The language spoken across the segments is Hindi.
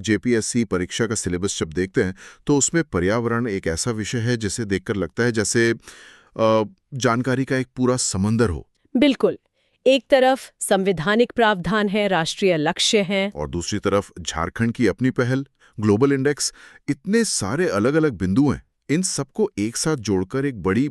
जेपीएससी परीक्षा का सिलेबस जब देखते हैं तो उसमें पर्यावरण एक ऐसा विषय है जिसे देखकर लगता है जैसे जानकारी का एक पूरा समंदर हो। बिल्कुल। एक तरफ संवैधानिक प्रावधान है, राष्ट्रीय लक्ष्य हैं। और दूसरी तरफ झारखंड की अपनी पहल, ग्लोबल इंडेक्स, इतने सारे अलग अलग बिंदु हैं। इन सबको एक साथ जोड़कर एक बड़ी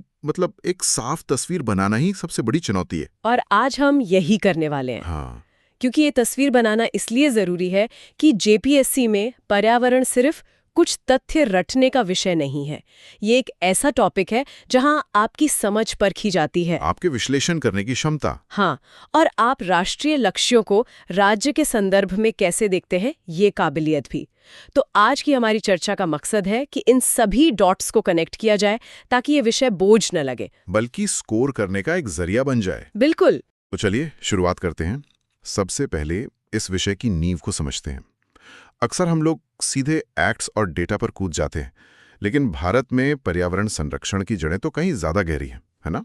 एक साफ तस्वीर बनाना ही सबसे बड़ी चुनौती है। और आज हम यही करने वाले हैं। हाँ। क्योंकि ये तस्वीर बनाना इसलिए जरूरी है कि जेपीएससी में पर्यावरण सिर्फ कुछ तथ्य रटने का विषय नहीं है। ये एक ऐसा टॉपिक है जहां आपकी समझ परखी जाती है, आपके विश्लेषण करने की क्षमता। हाँ, और आप राष्ट्रीय लक्ष्यों को राज्य के संदर्भ में कैसे देखते हैं, ये काबिलियत भी। तो आज की हमारी चर्चा का मकसद है कि इन सभी डॉट्स को कनेक्ट किया जाए ताकि ये विषय बोझ न लगे, बल्कि स्कोर करने का एक जरिया बन जाए। बिल्कुल। तो चलिए शुरुआत करते हैं। सबसे पहले इस विषय की नींव को समझते हैं। अक्सर हम लोग सीधे एक्ट्स और डेटा पर कूद जाते हैं, लेकिन भारत में पर्यावरण संरक्षण की जड़ें तो कहीं ज्यादा गहरी हैं, है ना?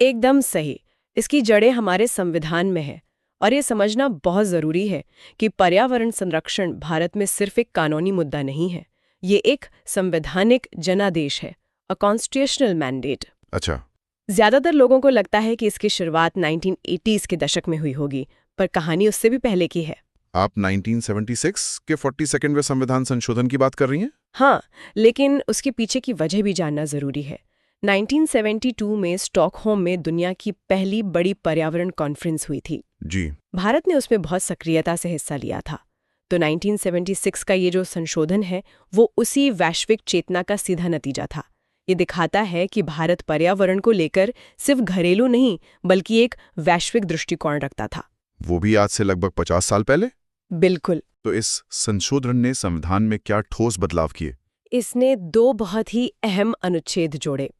एकदम सही। इसकी जड़ें हमारे संविधान में है और ये समझना बहुत जरूरी है कि पर्यावरण संरक्षण भारत में सिर्फ एक कानूनी मुद्दा नहीं है, ये एक संवैधानिक जनादेश है, अ कॉन्स्टिट्यूशनल मैंडेट। अच्छा। ज्यादातर लोगों को लगता है कि इसकी शुरुआत 1980s के दशक में हुई होगी, पर कहानी उससे भी पहले की है। आप 1976 के 42वें संविधान संशोधन की बात कर रही हैं? हाँ, लेकिन उसके पीछे की वजह भी जानना जरूरी है। 1972 में स्टॉकहोम में दुनिया की पहली बड़ी पर्यावरण कॉन्फ्रेंस हुई थी। जी। भारत ने उसमें बहुत सक्रियता से हिस्सा लिया था। तो 1976 का ये जो संशोधन है वो उसी वैश्विक चेतना का सीधा नतीजा था। ये दिखाता है कि भारत पर्यावरण को लेकर सिर्फ घरेलू नहीं बल्कि एक वैश्विक दृष्टिकोण रखता था। वो भी आज से लगभग 50 साल पहले। बिल्कुल। तो इस संशोधन ने संविधान में क्या ठोस बदलाव किए? इसने दो बहुत ही अहम अनुच्छेद जोड़े।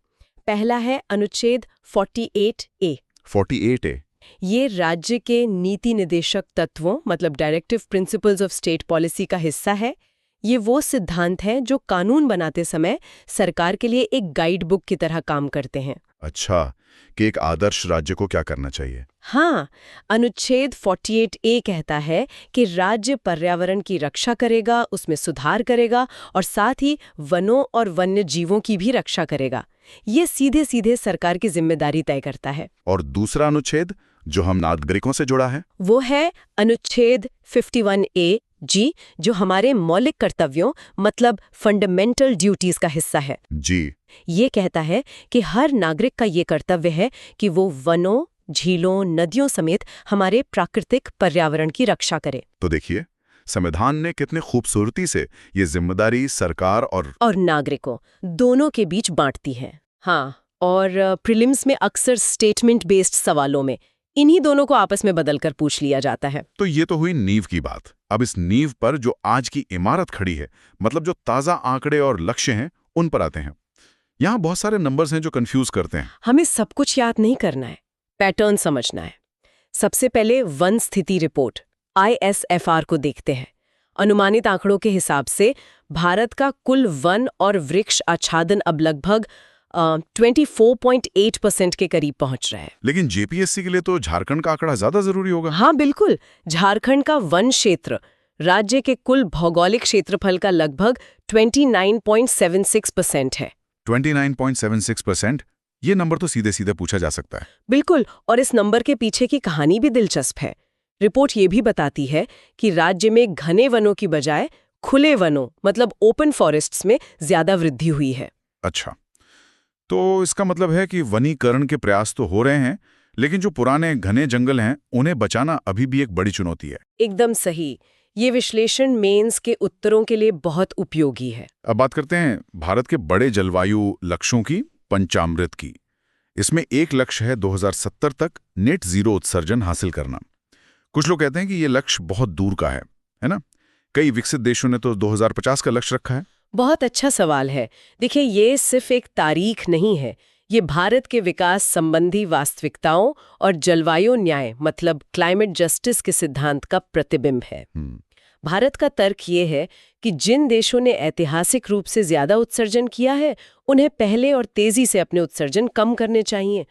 पहला है अनुच्छेद 48A। 48A। ये राज्य के नीति निदेशक तत्वों मतलब directive principles of state policy का हिस्सा है। ये वो सिद्धांत हैं जो कानून बनाते समय सरकार के लिए एक गाइड बुक की तरह काम करते हैं। अच्छा, कि एक आदर्श राज्य को क्या करना चाहिए। हाँ, अनुच्छेद 48A कहता है कि राज्य पर्यावरण की रक्षा करेगा, उसमें सुधार करेगा और साथ ही वनों और वन्य जीवों की भी रक्षा करेगा। ये सीधे सीधे सरकार की जिम्मेदारी तय करता है। और दूसरा अनुच्छेद जो हम नागरिकों से जुड़ा है, वो है अनुच्छेद 51A जी, जो हमारे मौलिक कर्तव्यों मतलब फंडामेंटल ड्यूटीज का हिस्सा है। जी। ये कहता है कि हर नागरिक का ये कर्तव्य है कि वो वनों, झीलों, नदियों समेत हमारे प्राकृतिक पर्यावरण की रक्षा करे। तो देखिए, संविधान ने कितने खूबसूरती से ये जिम्मेदारी सरकार और नागरिकों दोनों के बीच बांटती है। हाँ, और प्रीलिम्स में अक्सर स्टेटमेंट बेस्ड सवालों में इन्हीं दोनों को आपस में बदलकर पूछ लिया जाता है। तो ये तो हुई नींव की बात। अब इस नींव पर जो आज की इमारत खड़ी है, मतलब जो ताजा आंकड़े और लक्ष्य हैं, उन पर आते हैं। यहाँ बहुत सारे नंबर्स हैं जो कंफ्यूज करते हैं। हमें सब कुछ याद नहीं करना है, पैटर्न समझना है। सबसे पहले वन स्थिति रिपोर्ट ISFR को देखते हैं। अनुमानित आंकड़ों के हिसाब से भारत का कुल वन और वृक्ष आच्छादन अब लगभग 24.8% के करीब पहुंच रहा है। लेकिन जेपीएससी के लिए तो झारखंड का आंकड़ा ज्यादा जरूरी होगा। हाँ बिल्कुल, झारखंड का वन क्षेत्र राज्य के कुल भौगोलिक क्षेत्रफल का लगभग 29.76% है। 29.76%? ये नंबर तो सीधे सीधे पूछा जा सकता है। बिल्कुल, और इस नंबर के पीछे की कहानी भी दिलचस्प है। रिपोर्ट ये भी बताती है कि राज्य में घने वनों की बजाय खुले वनों मतलब ओपन फॉरेस्ट्स में ज्यादा वृद्धि हुई है। अच्छा, तो इसका मतलब है कि वनीकरण के प्रयास तो हो रहे हैं, लेकिन जो पुराने घने जंगल हैं उन्हें बचाना अभी भी एक बड़ी चुनौती है। एकदम सही। ये विश्लेषण मेंस के उत्तरों के लिए बहुत उपयोगी है। अब बात करते हैं भारत के बड़े जलवायु लक्ष्यों की, पंचामृत की। इसमें एक लक्ष्य है 2070 तक नेट जीरो उत्सर्जन हासिल करना। कुछ लोग कहते हैं कि ये लक्ष्य बहुत दूर का है ना? कई विकसित देशों ने तो 2050 का लक्ष्य रखा है। बहुत अच्छा सवाल है। देखिए, ये सिर्फ एक तारीख नहीं है, ये भारत के विकास संबंधी वास्तविकताओं और जलवायु न्याय मतलब क्लाइमेट जस्टिस के सिद्धांत का प्रतिबिंब है। भारत का तर्क ये है कि जिन देशों ने ऐतिहासिक रूप से ज्यादा उत्सर्जन किया है, उन्हें पहले और तेजी से अपने उत्सर्जन कम करने चाहिए।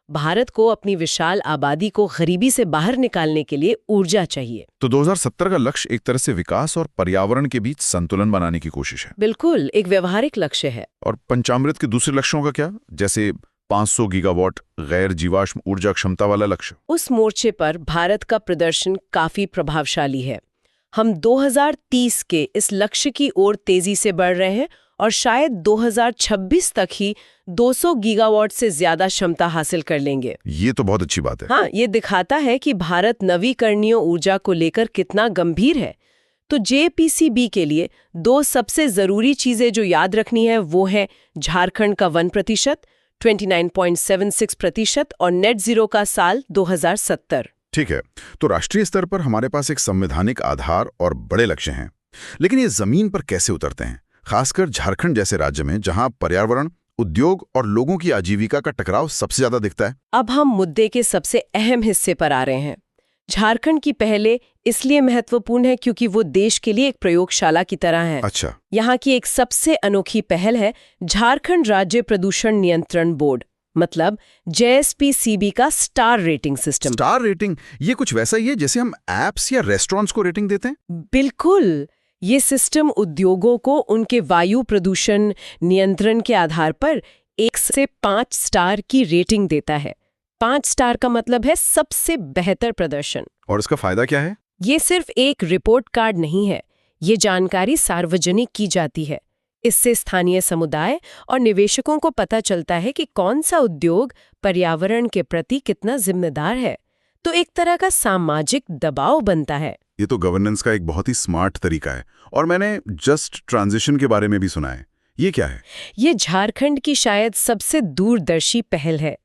भारत को अपनी विशाल आबादी को गरीबी से बाहर निकालने के लिए ऊर्जा चाहिए। तो 2070 का लक्ष्य एक तरह से विकास और पर्यावरण के बीच संतुलन बनाने की कोशिश है। बिल्कुल, एक व्यवहारिक लक्ष्य है। और पंचामृत के दूसरे लक्ष्यों का क्या, जैसे 500 गीगावाट गैर जीवाश्म ऊर्जा क्षमता वाला लक्ष्य? उस मोर्चे पर भारत का प्रदर्शन काफी प्रभावशाली है। हम 2030 के इस लक्ष्य की ओर तेजी से बढ़ रहे हैं और शायद 2026 तक ही 200 गीगावाट से ज्यादा क्षमता हासिल कर लेंगे। ये तो बहुत अच्छी बात है। हाँ, ये दिखाता है कि भारत नवीकरणीय ऊर्जा को लेकर कितना गंभीर है। तो जेपीसीबी के लिए 2 सबसे जरूरी चीजें जो याद रखनी है वो है झारखंड का 1%, 29.76% और नेट जीरो का साल 2070। ठीक है, तो राष्ट्रीय स्तर पर हमारे पास एक संवैधानिक आधार और बड़े लक्ष्य हैं, लेकिन ये जमीन पर कैसे उतरते हैं, खासकर झारखंड जैसे राज्य में जहां पर्यावरण, उद्योग और लोगों की आजीविका का टकराव सबसे ज्यादा दिखता है? अब हम मुद्दे के सबसे अहम हिस्से पर आ रहे हैं। झारखंड की पहले इसलिए महत्वपूर्ण है क्योंकि वो देश के लिए एक प्रयोगशाला की तरह है। अच्छा। यहाँ की एक सबसे अनोखी पहल है झारखंड राज्य प्रदूषण नियंत्रण बोर्ड, मतलब JSPCB का star rating system. Star rating, ये कुछ वैसा ही है जैसे हम एप्स या रेस्टोरेंट्स को रेटिंग देते हैं? बिल्कुल, ये सिस्टम उद्योगों को उनके वायु प्रदूषण नियंत्रण के आधार पर 1 से 5 स्टार की रेटिंग देता है। 5 स्टार का मतलब है सबसे बेहतर प्रदर्शन। और इसका फायदा क्या है? ये सिर्फ एक रिपोर्ट कार्ड नहीं है, ये जानकारी सार्वजनिक की जाती है। इससे स्थानीय समुदाय और निवेशकों को पता चलता है कि कौन सा उद्योग पर्यावरण के प्रति कितना जिम्मेदार है। तो एक तरह का सामाजिक दबाव बनता है। ये तो गवर्नेंस का एक बहुत ही स्मार्ट तरीका है। और मैंने जस्ट ट्रांजिशन के बारे में भी सुना है, ये क्या है? ये झारखंड की शायद सबसे दूरदर्शी पहल है।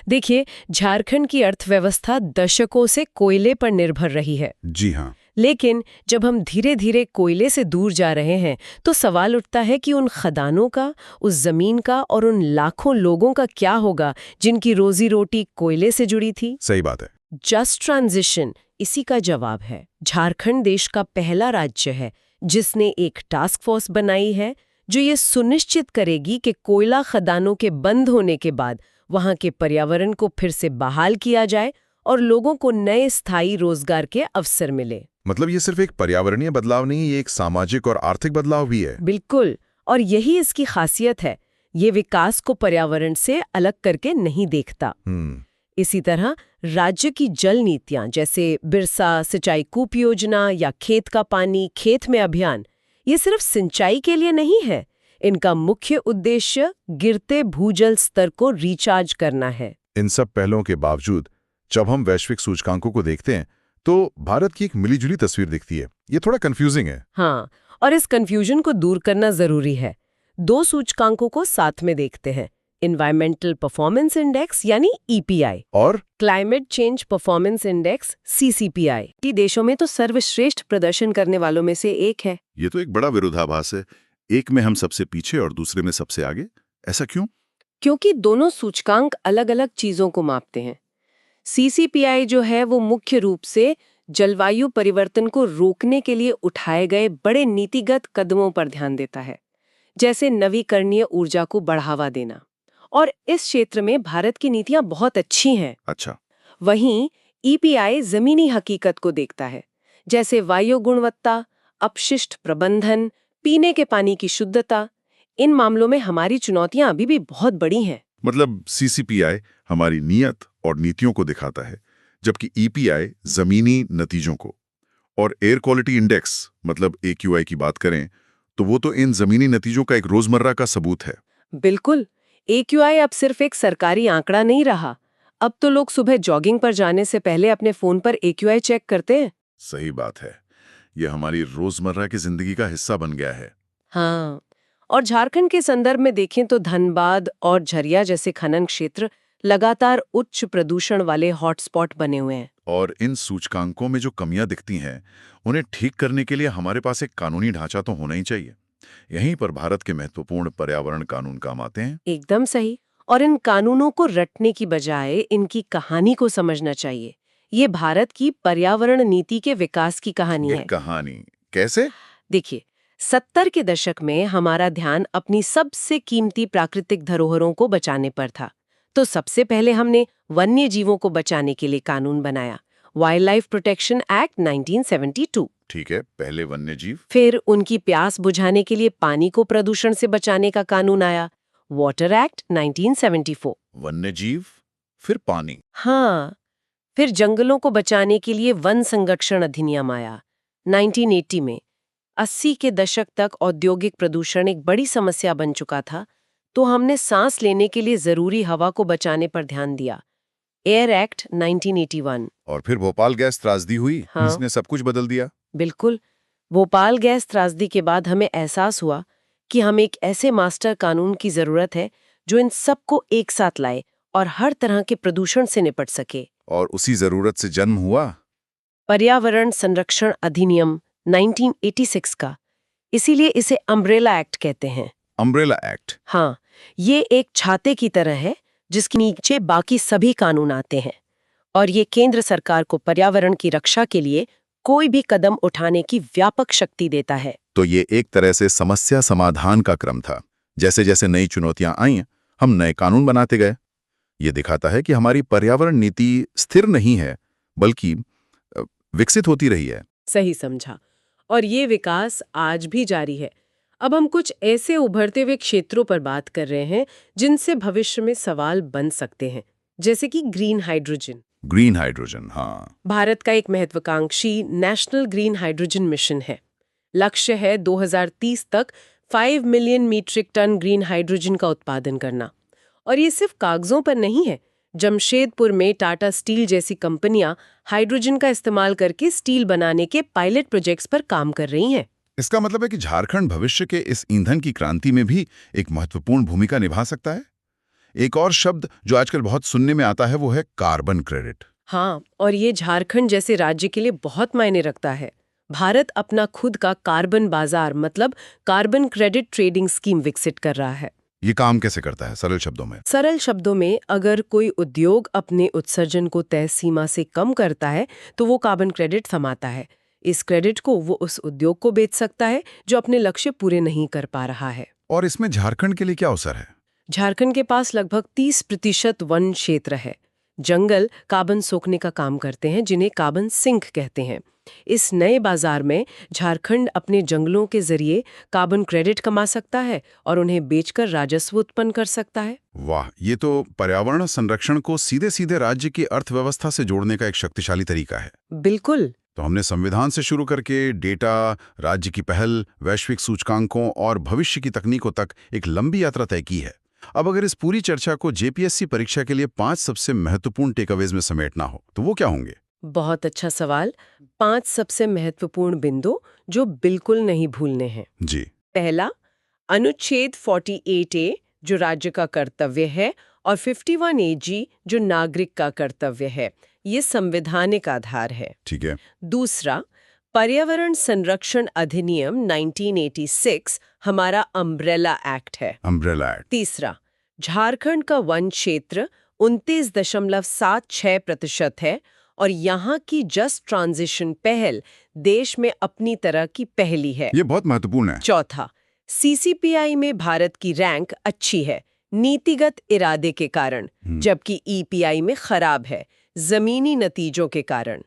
देखिए, झारखंड की अर्थव्यवस्था दशकों से कोयले पर निर्भर रही है। जी हाँ। लेकिन जब हम धीरे धीरे कोयले से दूर जा रहे हैं तो सवाल उठता है कि उन खदानों का, उस जमीन का और उन लाखों लोगों का क्या होगा जिनकी रोजी रोटी कोयले से जुड़ी थी। सही बात है। जस्ट ट्रांजिशन इसी का जवाब है। झारखंड देश का पहला राज्य है जिसने एक टास्क फोर्स बनाई है जो ये सुनिश्चित करेगी कि कोयला खदानों के बंद होने के बाद वहां के पर्यावरण को फिर से बहाल किया जाए और लोगों को नए स्थायी रोजगार के अवसर मिले। मतलब ये सिर्फ एक पर्यावरणीय बदलाव नहीं, ये एक सामाजिक और आर्थिक बदलाव भी है। बिल्कुल, और यही इसकी खासियत है। ये विकास को पर्यावरण से अलग करके नहीं देखता। इसी तरह राज्य की जल नीतियां जैसे बिरसा सिंचाई कूप योजना या खेत का पानी खेत में अभियान, ये सिर्फ सिंचाई के लिए नहीं है। इनका मुख्य उद्देश्य गिरते भूजल स्तर को रिचार्ज करना है। इन सब पहलों के बावजूद जब हम वैश्विक सूचकांकों को देखते हैं तो भारत की एक मिलीजुली तस्वीर दिखती है। ये थोड़ा कंफ्यूजिंग है। हाँ, और इस कंफ्यूजन को दूर करना जरूरी है। 2 सूचकांकों को साथ में देखते हैं, एनवायरमेंटल परफॉर्मेंस इंडेक्स यानी EPI और climate change performance index CCPI। की देशों में तो सर्वश्रेष्ठ प्रदर्शन करने वालों में से एक है। ये तो एक बड़ा विरोधाभास है, एक में हम सबसे पीछे और दूसरे में सबसे आगे। ऐसा क्यों? क्योंकि दोनों सूचकांक अलग-अलग चीजों को मापते हैं। CCPI जो है वो मुख्य रूप से जलवायु परिवर्तन को रोकने के लिए उठाए गए बड़े नीतिगत कदमों पर ध्यान देता है, जैसे नवीकरणीय ऊर्जा को बढ़ावा देना। और इस क्षेत्र में भारत की नीतियां बहुत अच्छी हैं। अच्छा। वहीं EPI जमीनी हकीकत को देखता है, जैसे वायु गुणवत्ता, अपशिष्ट प्रबंधन, पीने के पानी की शुद्धता। इन मामलों में हमारी चुनौतियां अभी भी बहुत बड़ी हैं। मतलब CCPI हमारी नीयत और नीतियों को दिखाता है, जबकि EPI जमीनी नतीजों को। और एयर क्वालिटी इंडेक्स मतलब AQI की बात करें तो वो तो इन जमीनी नतीजों का एक रोजमर्रा का सबूत है। बिल्कुल, AQI अब सिर्फ एक सरकारी आंकड़ा नहीं रहा। अब तो लोग सुबह जॉगिंग पर जाने से पहले अपने फोन पर AQI चेक करते हैं। सही बात है, ये हमारी रोजमर्रा की जिंदगी का हिस्सा बन गया है। हाँ, और झारखंड के संदर्भ में देखें तो धनबाद और झरिया जैसे खनन क्षेत्र लगातार उच्च प्रदूषण वाले हॉटस्पॉट बने हुए हैं। और इन सूचकांकों में जो कमियां दिखती हैं, उन्हें ठीक करने के लिए हमारे पास एक कानूनी ढांचा तो होना ही चाहिए। यहीं पर भारत के महत्वपूर्ण पर्यावरण कानून काम आते हैं। एकदम सही। और इन कानूनों को रटने की बजाय इनकी कहानी को समझना चाहिए। ये भारत की पर्यावरण नीति के विकास की कहानी है। कहानी कैसे? देखिए, 70 के दशक में हमारा ध्यान अपनी सबसे कीमती प्राकृतिक धरोहरों को बचाने पर था। तो सबसे पहले हमने वन्य जीवों को बचाने के लिए कानून बनाया, वाइल्ड लाइफ प्रोटेक्शन एक्ट 1972। ठीक है, पहले वन्य जीव। फिर उनकी प्यास बुझाने के लिए पानी को प्रदूषण से बचाने का कानून आया, वाटर एक्ट 1974। वन्य जीव, फिर पानी। हाँ, फिर जंगलों को बचाने के लिए वन संरक्षण अधिनियम आया 1980 में। 80 के दशक तक औद्योगिक प्रदूषण एक बड़ी समस्या बन चुका था, तो हमने सांस लेने के लिए जरूरी हवा को बचाने पर ध्यान दिया, एयर एक्ट 1981। और फिर भोपाल गैस त्रासदी हुई, हाँ। इसने सब कुछ बदल दिया। बिल्कुल, भोपाल गैस त्रासदी के बाद हमें एहसास हुआ कि हमें एक ऐसे मास्टर कानून की जरूरत है जो इन सबको एक साथ लाए और हर तरह के प्रदूषण से निपट सके। और उसी जरूरत से जन्म हुआ पर्यावरण संरक्षण अधिनियम 1986 का। इसीलिए इसे अम्ब्रेला एक्ट कहते हैं। Umbrella act. हाँ, ये एक छाते की तरह है जिसके नीचे बाकी सभी कानून आते हैं, और ये केंद्र सरकार को पर्यावरण की रक्षा के लिए कोई भी कदम उठाने की व्यापक शक्ति देता है। तो ये एक तरह से समस्या समाधान का क्रम था। जैसे जैसे नई चुनौतियां आईं, हम नए कानून बनाते गए। ये दिखाता है कि हमारी पर्यावरण नीति स्थिर नहीं है, बल्कि विकसित होती रही है। सही समझा। और ये विकास आज भी जारी है। अब हम कुछ ऐसे उभरते हुए क्षेत्रों पर बात कर रहे हैं जिनसे भविष्य में सवाल बन सकते हैं, जैसे कि ग्रीन हाइड्रोजन। ग्रीन हाइड्रोजन, हाँ। भारत का एक महत्वाकांक्षी नेशनल ग्रीन हाइड्रोजन मिशन है। लक्ष्य है 2030 तक 5 million metric ton green hydrogen का उत्पादन करना। और ये सिर्फ कागजों पर नहीं है। जमशेदपुर में टाटा स्टील जैसी कंपनियां हाइड्रोजन का इस्तेमाल करके स्टील बनाने के पायलट प्रोजेक्ट्स पर काम कर रही हैं। इसका मतलब है कि झारखंड भविष्य के इस ईंधन की क्रांति में भी एक महत्वपूर्ण भूमिका निभा सकता है। एक और शब्द जो आजकल बहुत सुनने में आता है वो है कार्बन क्रेडिट। हाँ, और ये झारखंड जैसे राज्य के लिए बहुत मायने रखता है। भारत अपना खुद का कार्बन बाजार मतलब कार्बन क्रेडिट ट्रेडिंग स्कीम विकसित कर रहा है। ये काम कैसे करता है सरल शब्दों में? सरल शब्दों में, अगर कोई उद्योग अपने उत्सर्जन को तय सीमा से कम करता है तो वो कार्बन क्रेडिट थमाता है। इस क्रेडिट को वो उस उद्योग को बेच सकता है जो अपने लक्ष्य पूरे नहीं कर पा रहा है। और इसमें झारखंड के लिए क्या अवसर है? झारखंड के पास लगभग 30% वन क्षेत्र है। जंगल कार्बन सोखने का काम करते हैं, जिन्हें कार्बन सिंक कहते हैं। इस नए बाजार में झारखंड अपने जंगलों के जरिए कार्बन क्रेडिट कमा सकता है और उन्हें बेचकर राजस्व उत्पन्न कर सकता है। वाह, ये तो पर्यावरण संरक्षण को सीधे सीधे राज्य की अर्थव्यवस्था से जोड़ने का एक शक्तिशाली तरीका है। बिल्कुल। तो हमने संविधान से शुरू करके डेटा, राज्य की पहल, वैश्विक सूचकांकों और भविष्य की तकनीकों तक एक लंबी यात्रा तय की है। अब अगर इस पूरी चर्चा को जेपीएससी परीक्षा के लिए 5 सबसे महत्वपूर्ण टेकअवेज में समेटना हो तो वो क्या होंगे? बहुत अच्छा सवाल। 5 सबसे महत्वपूर्ण बिंदु जो बिल्कुल नहीं भूलने हैं। जी। पहला, अनुच्छेद 48A जो राज्य का कर्तव्य है और 51AG जो नागरिक का कर्तव्य है। ये संवैधानिक आधार है। ठीक है। दूसरा, पर्यावरण संरक्षण अधिनियम 1986 हमारा अम्ब्रेला एक्ट है। Umbrella act. तीसरा, झारखंड का वन क्षेत्र 29.76% है और यहाँ की जस्ट ट्रांजिशन पहल देश में अपनी तरह की पहली है। ये बहुत महत्वपूर्ण है। चौथा, सीसीपीआई में भारत की रैंक अच्छी है नीतिगत इरादे के कारण, जबकि ईपीआई में खराब है जमीनी नतीजों के कारण।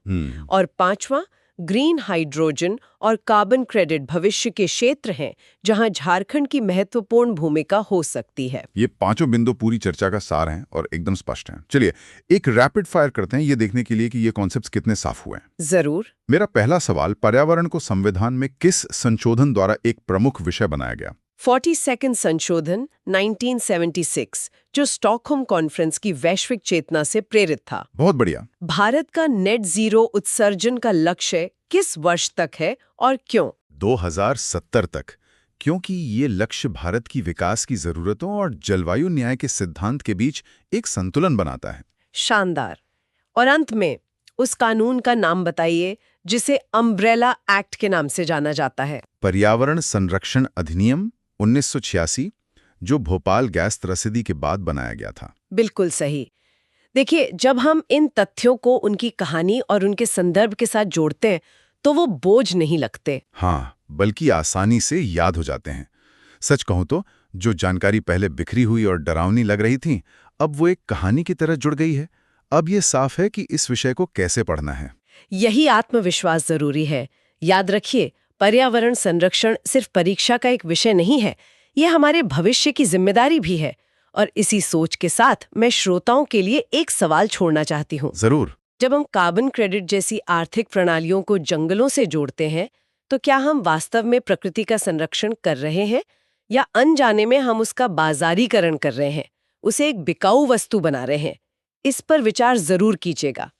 और पांचवा, ग्रीन हाइड्रोजन और कार्बन क्रेडिट भविष्य के क्षेत्र हैं जहां झारखंड की महत्वपूर्ण भूमिका हो सकती है। ये पांचों बिंदु पूरी चर्चा का सार हैं और एकदम स्पष्ट हैं। चलिए एक रैपिड फायर करते हैं ये देखने के लिए कि ये कॉन्सेप्ट्स कितने साफ हुए हैं। जरूर। मेरा पहला सवाल, पर्यावरण को संविधान में किस संशोधन द्वारा एक प्रमुख विषय बनाया गया? 42nd संशोधन 1976 जो स्टॉकहोम कॉन्फ्रेंस की वैश्विक चेतना से प्रेरित था। बहुत बढ़िया। भारत का नेट जीरो उत्सर्जन का लक्ष्य किस वर्ष तक है और क्यों? 2070 तक, क्योंकि ये लक्ष्य भारत की विकास की जरूरतों और जलवायु न्याय के सिद्धांत के बीच एक संतुलन बनाता है। शानदार। और अंत में उस कानून का नाम बताइए जिसे अम्ब्रेला एक्ट के नाम से जाना जाता है। पर्यावरण संरक्षण अधिनियम 1986 जो भोपाल गैस त्रसिदी के बाद बनाया गया था। बिल्कुल सही। देखिए, जब हम इन तथ्यों को उनकी कहानी और उनके संदर्भ के साथ जोड़ते हैं तो वो बोझ नहीं लगते। हाँ, बल्कि आसानी से याद हो जाते हैं। सच कहूं तो जो जानकारी पहले बिखरी हुई और डरावनी लग रही थी, अब वो एक कहानी की तरह जुड़ गई है। अब ये साफ है कि इस विषय को कैसे पढ़ना है। यही आत्मविश्वास जरूरी है। याद रखिए, पर्यावरण संरक्षण सिर्फ परीक्षा का एक विषय नहीं है, ये हमारे भविष्य की जिम्मेदारी भी है। और इसी सोच के साथ मैं श्रोताओं के लिए एक सवाल छोड़ना चाहती हूँ। जरूर। जब हम कार्बन क्रेडिट जैसी आर्थिक प्रणालियों को जंगलों से जोड़ते हैं, तो क्या हम वास्तव में प्रकृति का संरक्षण कर रहे हैं, या अनजाने में हम उसका बाजारीकरण कर रहे हैं, उसे एक बिकाऊ वस्तु बना रहे हैं? इस पर विचार जरूर कीजिएगा।